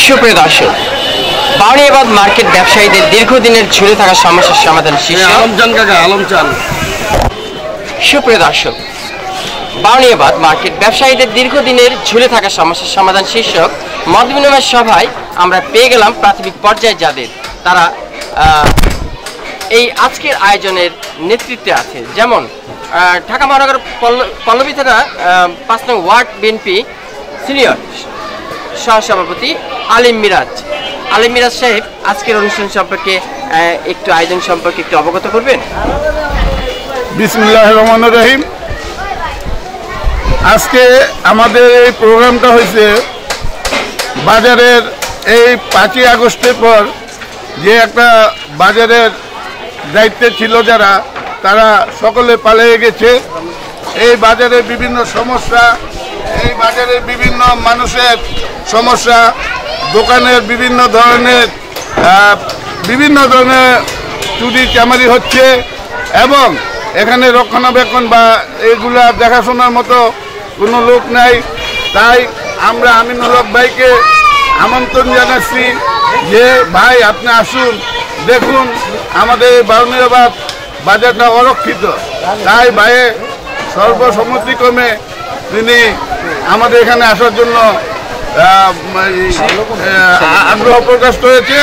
সুপ্রিয় দর্শক, বাউনিয়াবাদ মার্কেট ব্যবসায়ীদের দীর্ঘদিনের ঝুলে থাকা সমস্যার সমাধান সুপ্রিয় দর্শক, বাউনিয়াবাদ মার্কেট ব্যবসায়ীদের দীর্ঘদিনের ঝুলে থাকা সমস্যার সমাধান শীর্ষক মত বিনিময় সভায় আমরা পেয়ে গেলাম প্রাথমিক পর্যায়ে যাদের তারা এই আজকের আয়োজনের নেতৃত্বে আছে। যেমন ঢাকা মহানগর পল্লবী থানা ৫ নং ওয়ার্ড বিএনপি সিনিয়র সহসভাপতি আলিম মিরাজ সাহেব আজকের অনুষ্ঠান সম্পর্কে একটু আয়োজন সম্পর্কে একটু অবগত করবেন। বিসমিল্লাহির রহমানির রহিম। আজকে আমাদের এই প্রোগ্রামটা হয়েছে বাজারের এই ৫ই আগস্টের পর যে একটা বাজারের দায়িত্বে ছিল যারা, তারা সকলে পালিয়ে গেছে। এই বাজারের বিভিন্ন সমস্যা, এই বাজারের বিভিন্ন মানুষের সমস্যা, দোকানের বিভিন্ন ধরনের চুরি চামারি হচ্ছে এবং এখানে রক্ষণাবেক্ষণ বা এগুলা দেখাশোনার মতো কোনো লোক নাই। তাই আমরা আমিনুল হক ভাইকে আমন্ত্রণ জানাচ্ছি যে ভাই আপনি আসুন, দেখুন আমাদের বাউনিয়াবাদ বাজারটা অরক্ষিত। তাই ভাইয়ে সর্বসম্মতিক্রমে তিনি আমাদের এখানে আসার জন্য আগ্রহ প্রকাশ করেছে।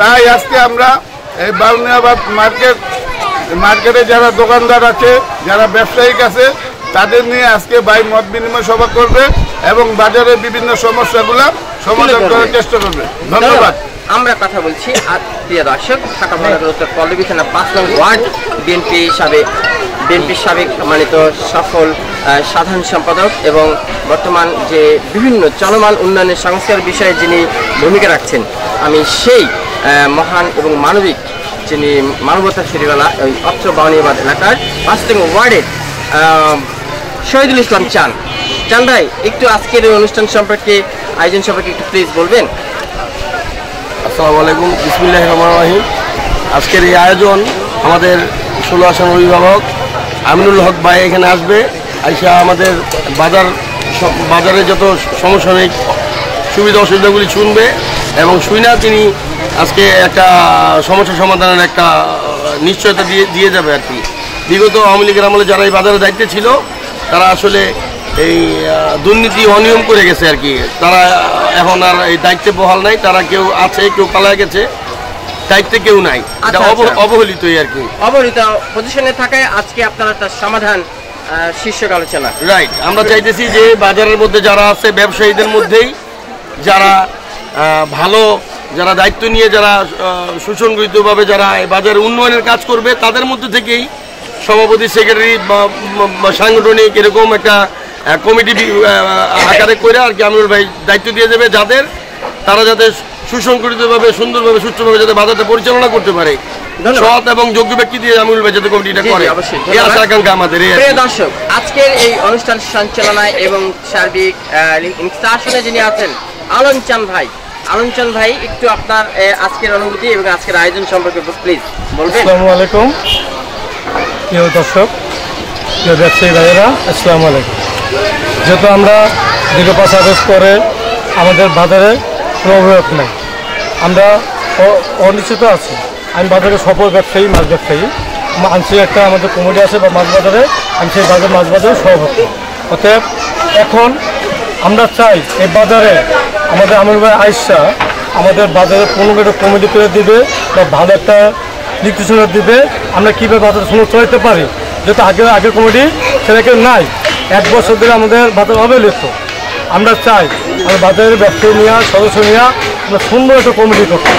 তাই আজকে আমরা এই বাউনিয়াবাদ মার্কেটে যারা দোকানদার আছে, যারা ব্যবসায়িক আছে, তাদের নিয়ে আজকে ভাই মত বিনিময় সভা করবে এবং বাজারের বিভিন্ন সমস্যাগুলো সমাধান করার চেষ্টা করবে। ধন্যবাদ। আমরা কথা বলছি প্রিয় দর্শক, ঢাকা মহানগর উত্তর পল্লবী থানা ৫ নং ওয়ার্ড বিএনপির সাবেক সম্মানিত সফল সাধারণ সম্পাদক এবং বর্তমান যে বিভিন্ন চলমান উন্নয়নের সংস্কার বিষয়ে যিনি ভূমিকা রাখছেন, আমি সেই মহান এবং মানবিক যিনি মানবতার ফেরিওয়ালা ওই অত্র বাউনিয়াবাদ এলাকার ৫ নং ওয়ার্ডের শহীদুল ইসলাম চান ভাই, একটু আজকের এই অনুষ্ঠান সম্পর্কে আয়োজন সম্পর্কে একটু প্লিজ বলবেন। আসসালামু আলাইকুম, বিসমিল্লাহির রহমানির রহিম। আজকের এই আয়োজন আমাদের ১৬ আসন অভিভাবক আমিনুল হক ভাই এখানে আসবে, আইসা আমাদের বাজারে যত সমসাময়িক সুবিধা অসুবিধাগুলি শুনবে এবং শুনে তিনি আজকে একটা সমস্যা সমাধানের একটা নিশ্চয়তা দিয়ে যাবে আর কি। বিগত আওয়ামী লীগের আমলে যারা এই বাজারে দায়িত্বে ছিল, তারা আসলে এই দুর্নীতি অনিয়ম করে গেছে আর কি। তারা এখন আর এই দায়িত্বে বহাল নাই, তারা কেউ আছে, কেউ পালায় গেছে, দায়িত্বে কেউ নাই, অবহেলিতই আর কি। অবহেলিত পজিশনে থাকায় আজকে আপনারা তার সমাধান শীর্ষক আলোচনা। রাইট, আমরা চাইতেছি যে বাজারের মধ্যে যারা আছে, ব্যবসায়ীদের মধ্যেই যারা ভালো, যারা দায়িত্ব নিয়ে যারা সুসংগঠিতভাবে যারা বাজারে উন্নয়নের কাজ করবে, তাদের মধ্যে থেকেই সভাপতি, সেক্রেটারি বা সাংগঠনিক এরকম একটা কমিটি আকারে করে আর কি আমিনুল ভাই দায়িত্ব দিয়ে দেবে, তারা যাতে সুসংগঠিতভাবে, সুন্দরভাবে, সুষ্ঠুভাবে যাতে বাজারটা পরিচালনা করতে পারে, সৎ এবং যোগ্য ব্যক্তি দিয়ে আমিনুল ভাই যাতে কমিটিটা করে, এই আশা আকাঙ্ক্ষা আমাদের। প্রিয় দর্শক, আজকের এই অনুষ্ঠান সঞ্চালনায় এবং সার্বিক নিষ্কাশনে যিনি আছেন আলম চান ভাই, একটু আপনার আজকের অনুভূতি এবং আজকের আয়োজন সম্পর্কে প্লিজ বলবেন। আসসালামু আলাইকুম প্রিয় দর্শক, প্রিয় ব্যবসায়ী ভাইয়েরা, আসসালামু আলাইকুম। যেহেতু আমরা দীর্ঘ ৫ আগস্ট পরে আমাদের বাজারে কোনো অভিযোগ নেই, আমরা অনিশ্চিত আছি। আমি বাজারে সফল ব্যবসায়ী, মাছ ব্যবসায়ী, আনছি একটা আমাদের কমিটি আছে বা মাছ বাজারে, আমি সেই মাছ বাজারে সভাপতি। অতএব এখন আমরা চাই এই বাজারে আমাদের আমিনুল ভাই আইসা আমাদের বাজারে কোনো একটা কমিটি করে দিবে বা ভালো একটা নির্দেশনা দিবে, আমরা কীভাবে বাজার সময় চলতে পারি। যেহেতু আগের কমিটি সেটাকে নাই, 1 বছর ধরে আমাদের বাজার অবহেলিত। আমরা চাই আমরা বাজারের ব্যবসায়ী নিয়ে, সদস্য নিয়ে আমরা সুন্দর একটা কমিটি করতে,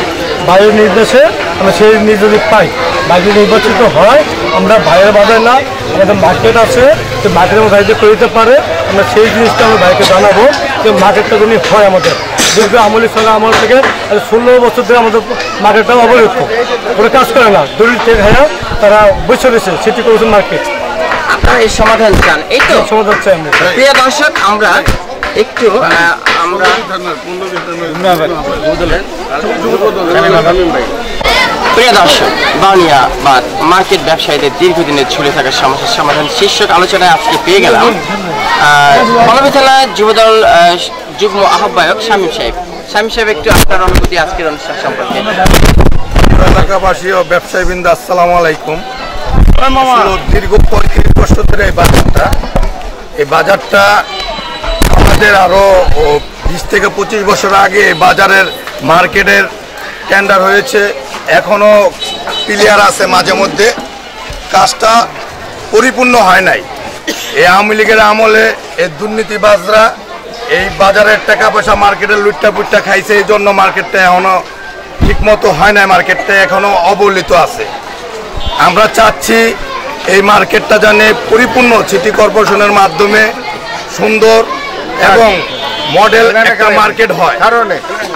বাইরের নির্দেশে আমরা সেই নির্দেশ পাই, বাইরে নির্বাচিত হয়। আমরা বাইরের বাজার না, আমাদের মার্কেট আছে, সেই মার্কেটের মধ্যে দায়িত্ব করে দিতে পারে, আমরা সেই জিনিসটা আমরা বাইকে জানাবো যে মার্কেটটা যদি হয় আমাদের দীর্ঘ আমলের সঙ্গে আমল থেকে 16 বছর ধরে আমাদের মার্কেটটা অবরুদ্ধ করে কাজ করে না, দলিল টেক হয়ে তারা বসে রয়েছে সিটি কর্পোরেশন মার্কেট। আপনারা এই সমাধান চান, এই তো সমাধান চাই আমরা। প্রিয় দর্শক, আমরা একটু প্রিয় দর্শক, বাউনিয়াবাদ মার্কেট ব্যবসায়ীদের দীর্ঘদিনের ঝুলে থাকা সমস্যার সমাধান শীর্ষক আলোচনায় আজকে পেয়ে গেলাম পল্লবী থানা যুবদল যুগ্ম আহ্বায়ক শামীম সাহেব। শামীম সাহেব একটু আপনার অনুভূতি আজকের অনুষ্ঠান সম্পর্কে। এলাকাবাসী ও ব্যবসায়ীবৃন্দ আসসালামু আলাইকুম। দীর্ঘ 35 বছর ধরে এই বাজারটা আমাদের আরো 20 থেকে 25 বছর আগে বাজারের মার্কেটের টেন্ডার হয়েছে, এখনো ক্লিয়ার আছে, মাঝে মধ্যে কাজটা পরিপূর্ণ হয় নাই। এই আওয়ামী লীগের আমলে এই দুর্নীতিবাজরা এই বাজারের টাকা পয়সা মার্কেটের লুট্টা পুট্টা খাইছে, এই জন্য মার্কেটটা এখনো ঠিকমতো হয় না, মার্কেটটা এখনো অবহেলিত আছে। আমরা চাচ্ছি এই মার্কেটটা জানে পরিপূর্ণ সিটি কর্পোরেশনের মাধ্যমে সুন্দর এবং মডেল একটা মার্কেট হয়।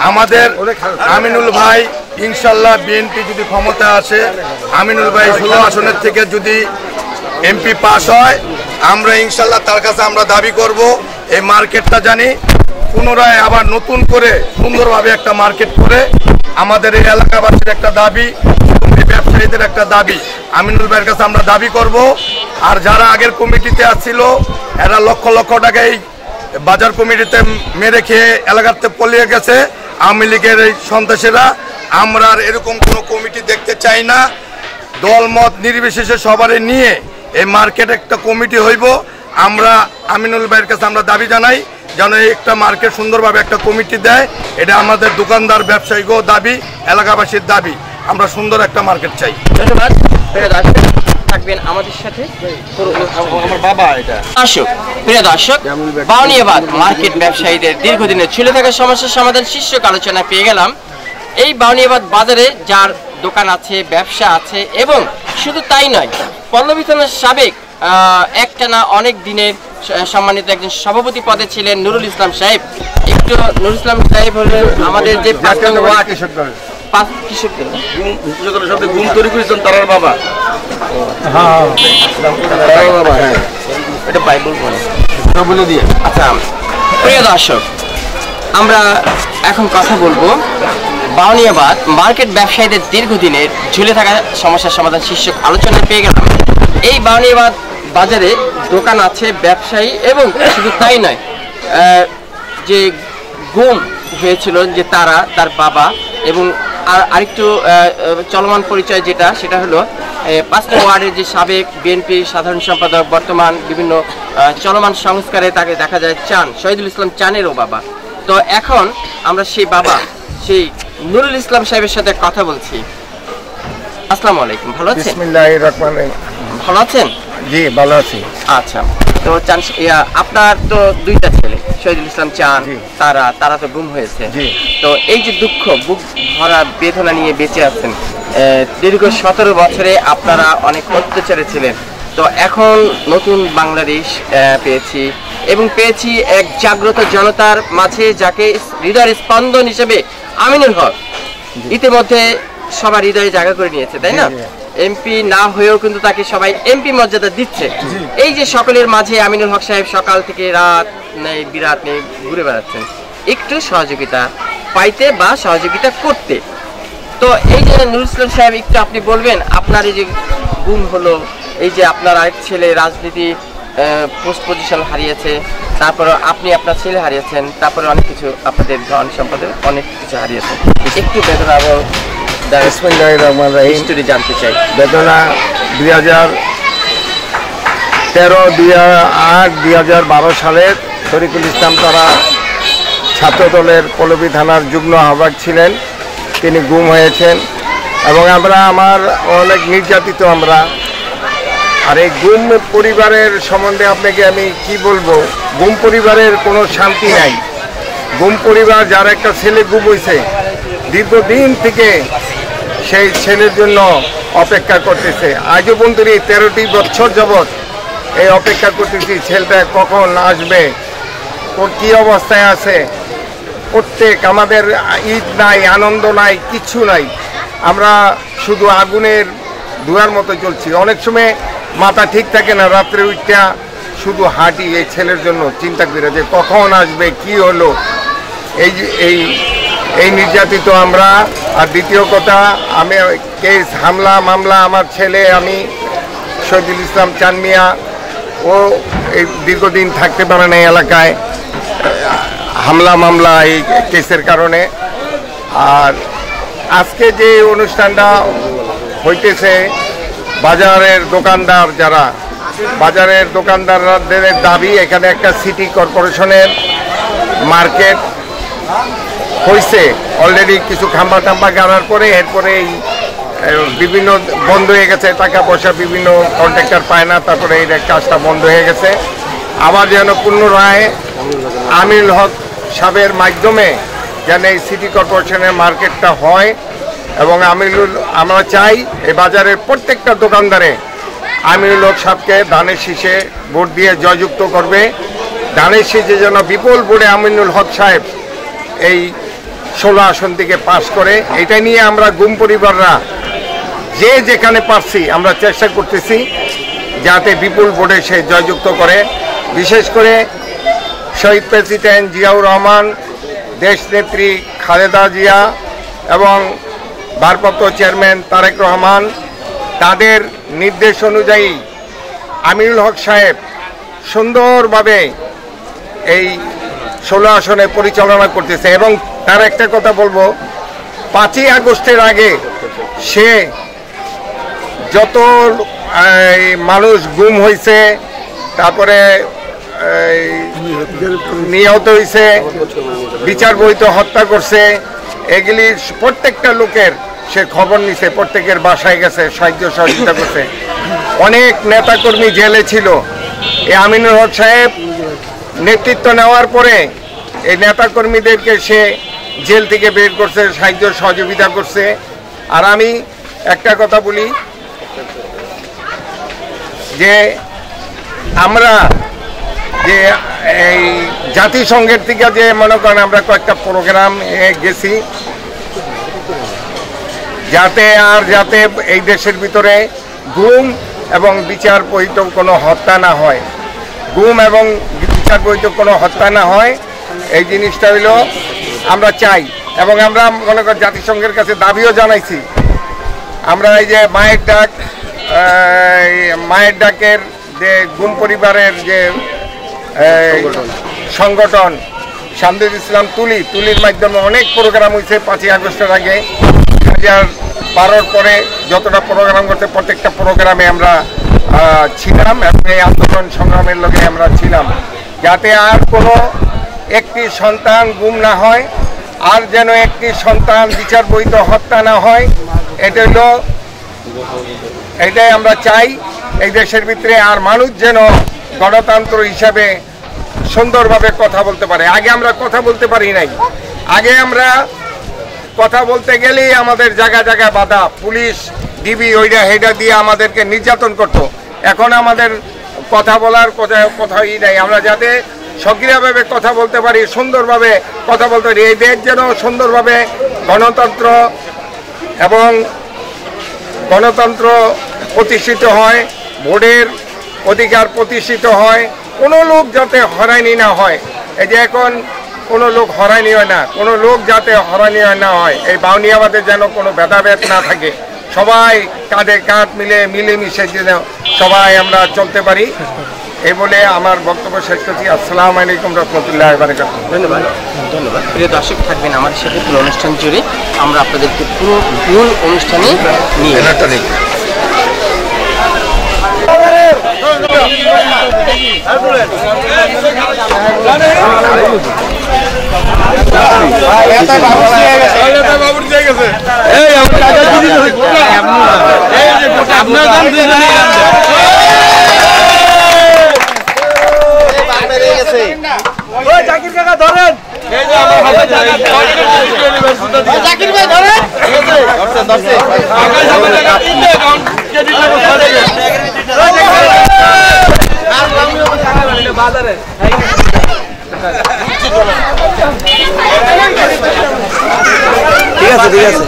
আমাদের আমিনুল ভাই ইনশাল্লাহ বিএনপি যদি ক্ষমতা আসে, আমিনুল ভাই 16 আসনের থেকে যদি এমপি পাস হয়, আমরা ইনশাল্লাহ তার কাছে আমরা দাবি করব এই মার্কেটটা জানি পুনরায় আবার নতুন করে সুন্দরভাবে একটা মার্কেট করে আমাদের এই এলাকাবাসীর একটা দাবি, ব্যবসায়ীদের একটা দাবি আমিনুল ভাইয়ের কাছে আমরা দাবি করব। আর যারা আগের কমিটিতে আসছিল এরা লক্ষ লক্ষ টাকা এই বাজার কমিটিতে মেরে খেয়ে এলাকাতে পলিয়ে গেছে আওয়ামী লীগের এই সন্ত্রাসীরা। আমরা আর এরকম কোনো কমিটি দেখতে চাই না। দলমত নির্বিশেষে সবারই নিয়ে এই মার্কেট একটা কমিটি হইব। আমরা আমিনুল ভাইয়ের কাছে আমরা দাবি জানাই যেন একটা মার্কেট সুন্দরভাবে একটা কমিটি দেয়। এটা আমাদের দোকানদার ব্যবসায়ীকেও দাবি, এলাকাবাসীর দাবি। আমরা সুন্দর একটা মার্কেট চাই। ধন্যবাদ। থাকবেন আমাদের সাথে আমার বাবা এটা প্রিয় দর্শক, বাউনিয়াবাদ মার্কেট ব্যবসায়ীদের দীর্ঘদিনের ঝুলে থাকা সমস্যার সমাধান শীর্ষক আলোচনা পেয়ে গেলাম। এই বাউনিয়াবাদ বাজারে যার দোকান আছে, ব্যবসা আছে, এবং শুধু তাই নয়, পল্লবী থানার সাবেক একটানা অনেক দিনের সম্মানিত একজন সভাপতি পদে ছিলেন নুরুল ইসলাম সাহেব। একটু নুরুল ইসলাম সাহেব হলেন আমাদের যে ঘুম তৈরি করেছেন তার বাবা। এটা বাইবেল বলে দিয়ে। আচ্ছা প্রিয় দর্শক, আমরা এখন কথা বলবো বাউনিয়াবাদ মার্কেট ব্যবসায়ীদের দীর্ঘদিনের ঝুলে থাকা সমস্যার সমাধান শীর্ষক আলোচনা পেয়ে গেলাম। এই বাউনিয়াবাদ বাজারে দোকান আছে, ব্যবসায়ী, এবং শুধু তাই নয়, যে গুম হয়েছিল যে তার বাবা, এবং আরেকটু চলমান পরিচয় যেটা সেটা হলো 5 নং ওয়ার্ডের যে সাবেক বিএনপি সাধারণ সম্পাদক, বর্তমান বিভিন্ন চলমান সংস্কারে তাকে দেখা যায় শহীদুল ইসলাম চানেরও বাবা। তো এখন আমরা সেই বাবা, সেই নুরুল ইসলাম সাহেবের সাথে কথা বলছি। আসসালামু আলাইকুম, ভালো আছেন? বিসমিল্লাহির রহমানির রহিম। ভালো আছেন? জি ভালো আছি। আচ্ছা, তো আপনার তো 2টা ছেলে, শহীদুল ইসলাম চান, তারা তো গুম হয়েছে। তো এই যে দুঃখ, বুক ভরা বেদনা নিয়ে বেঁচে আছেন, দীর্ঘ 17 বছরে আপনারা অনেক অত্যাচারে ছিলেন। তো এখন নতুন বাংলাদেশ পেয়েছি, এবং পেয়েছি এক জাগ্রত জনতার মাঝে যাকে হৃদয়ের স্পন্দন হিসেবে আমিনুল হক ইতিমধ্যে সবার হৃদয়ে জায়গা করে নিয়েছে, তাই না? এমপি না হয়েও কিন্তু তাকে সবাই এমপি মর্যাদা দিচ্ছে। এই যে সকলের মাঝে আমিনুল হক সাহেব সকাল থেকে রাত নেই বিরাট নেই ঘুরে বেড়াচ্ছেন একটু সহযোগিতা পাইতে বা সহযোগিতা করতে। তো এই যে নুরুল ইসলাম সাহেব, একটু আপনি বলবেন আপনার এই যে গুম হলো, এই যে আপনার আরেক ছেলে রাজনীতি পোস্ট পজিশন হারিয়েছে, তারপরে আপনি আপনার ছেলে হারিয়েছেন, তারপরে অনেক কিছু আপনাদের ধন সম্পদের অনেক কিছু হারিয়েছেন, একটু বেদনা হিস্টোরি জানতে চাই। বেদনা 2013, 2008, 2012 সালের শরীফুল ইসলাম তারা ছাত্র দলের পল্লবী থানার যুগ্ম আহ্বায়ক ছিলেন, তিনি গুম হয়েছেন, এবং আমার অনেক নির্যাতিত আমরা। আর এই গুম পরিবারের সম্বন্ধে আপনাকে আমি কি বলবো, গুম পরিবারের কোনো শান্তি নাই। গুম পরিবার, যার একটা ছেলে গুম হয়েছে, দীর্ঘদিন থেকে সেই ছেলের জন্য অপেক্ষা করতেছে। আজও পর্যন্ত 13টি বছর যাবৎ এই অপেক্ষা করতেছি, ছেলেটা কখন আসবে, ওর কী অবস্থায় আছে। প্রত্যেক আমাদের ঈদ নাই, আনন্দ নাই, কিচ্ছু নাই, আমরা শুধু আগুনের ধোঁয়ার মতো চলছি। অনেক সময় মাথা ঠিক থাকে না, রাত্রে উঠটা শুধু হাঁটি এই ছেলের জন্য, চিন্তা করে যে কখন আসবে, কি হলো। এই নির্যাতিত আমরা। আর দ্বিতীয় কথা, আমি কেস হামলা মামলা, আমার ছেলে, আমি শহীদুল ইসলাম চানমিয়া, ও এই দীর্ঘদিন থাকতে পারে না এলাকায়। হামলা মামলা এই কেসের কারণে। আর আজকে যে অনুষ্ঠানটা হইতেছে, বাজারের দোকানদার যারা, বাজারের দোকানদারদের দাবি এখানে একটা সিটি কর্পোরেশনের মার্কেট হয়েছে অলরেডি, কিছু খাম্বা টাম্বা গাড়ার পরে এরপরে বিভিন্ন বন্ধ হয়ে গেছে, টাকা পয়সা বিভিন্ন কন্ট্রাক্টর পায় না, তারপরে এই কাজটা বন্ধ হয়ে গেছে। আবার যেন পুনরায় আমিনুল হক সাহেবের মাধ্যমে যেন এই সিটি কর্পোরেশনের মার্কেটটা হয়, এবং আমরা চাই এই বাজারের প্রত্যেকটা দোকানদারে আমিনুল হক সাহেবকে ধানের শীষে ভোট দিয়ে জয়যুক্ত করবে। ধানের শীষে যেন বিপুল ভোটে আমিনুল হক সাহেব এই 16 আসন থেকে পাস করে, এটা নিয়ে আমরা গুম পরিবাররা যে যেখানে পারছি আমরা চেষ্টা করতেছি যাতে বিপুল ভোটে সে জয়যুক্ত করে। বিশেষ করে শহীদ প্রেসিডেন্ট জিয়াউর রহমান, দেশনেত্রী খালেদা জিয়া এবং ভারপ্রাপ্ত চেয়ারম্যান তারেক রহমান, তাদের নির্দেশ অনুযায়ী আমিনুল হক সাহেব সুন্দরভাবে এই 16 আসনে পরিচালনা করতেছে। এবং তার একটা কথা বলবো, 5ই আগস্টের আগে সে যত মানুষ গুম হয়েছে, তারপরে নিহত হয়েছে, বিচার বহিত হত্যা করছে, এগুলি প্রত্যেকটা লোকের সে খবর নিছে, প্রত্যেকের বাসায় গেছে, সাহায্য সহযোগিতা করছে। অনেক নেতাকর্মী জেলে ছিল, এই আমিনুল হক সাহেব নেতৃত্ব নেওয়ার পরে এই নেতাকর্মীদেরকে সে জেল থেকে বের করছে, সাহায্য সহযোগিতা করছে। আর আমি একটা কথা বলি যে আমরা যে এই জাতিসংঘের থেকে যে মনে করেন আমরা কয়েকটা প্রোগ্রাম গেছি, যাতে এই দেশের ভিতরে গুম এবং বিচার বহিত কোনো হত্যা না হয়, গুম এবং বিচার বহিত কোনো হত্যা না হয়, এই জিনিসটা হইলো আমরা চাই। এবং আমরা মনে করি জাতিসংঘের কাছে দাবিও জানাইছি, আমরা এই যে মায়ের ডাকের যে গুম পরিবারের যে সংগঠন শামদুল ইসলাম তুলির মাধ্যমে অনেক প্রোগ্রাম হয়েছে 5ই আগস্টের আগে। 2012 পরে যতটা প্রোগ্রাম করতে প্রত্যেকটা প্রোগ্রামে আমরা ছিলাম এবং এই আন্দোলন সংগ্রামের লগে আমরা ছিলাম, যাতে আর কোনো একটি সন্তান গুম না হয়, আর যেন একটি সন্তান বিচার বহিত হত্যা না হয়। এটাই আমরা চাই এই দেশের ভিতরে। আর মানুষ যেন গণতন্ত্র হিসাবে সুন্দরভাবে কথা বলতে পারে। আগে আমরা কথা বলতে পারি নাই, আগে আমরা কথা বলতে গেলেই আমাদের জায়গা জায়গায় বাধা, পুলিশ ডিবি ওইটা হেডা দিয়ে আমাদেরকে নির্যাতন করত। এখন আমাদের কথা বলার কথাই নাই, আমরা যাতে সক্রিয়ভাবে কথা বলতে পারি, সুন্দরভাবে কথা বলতে পারি। এই দেশ যেন সুন্দরভাবে গণতন্ত্র প্রতিষ্ঠিত হয়, ভোটের অধিকার প্রতিষ্ঠিত হয়, কোনো লোক যাতে হয়রানি না হয়। এই যে এখন কোনো লোক হয়রানি হয় না, কোনো লোক যাতে হয়রানি না হয়, এই বাউনিয়াবাদের যেন কোনো ভেদাভেদ না থাকে, সবাই কাঁধে কাঁধ মিলেমিশে যেন সবাই আমরা চলতে পারি। এই বলে আমার বক্তব্য শেষ করছি। আসসালামু আলাইকুম রহমতুল্লাহি ওয়া বারাকাতুহু। ধন্যবাদ। প্রিয় দর্শক, থাকবেন আমাদের সাথে পুরো অনুষ্ঠান জুড়ে, আমরা আপনাদেরকে পুরো মূল অনুষ্ঠানে নিয়ে জাকির কাকা ধরেন, জাকির ভাই ধরেন, বাজারে ঠিক আছে ঠিক আছে।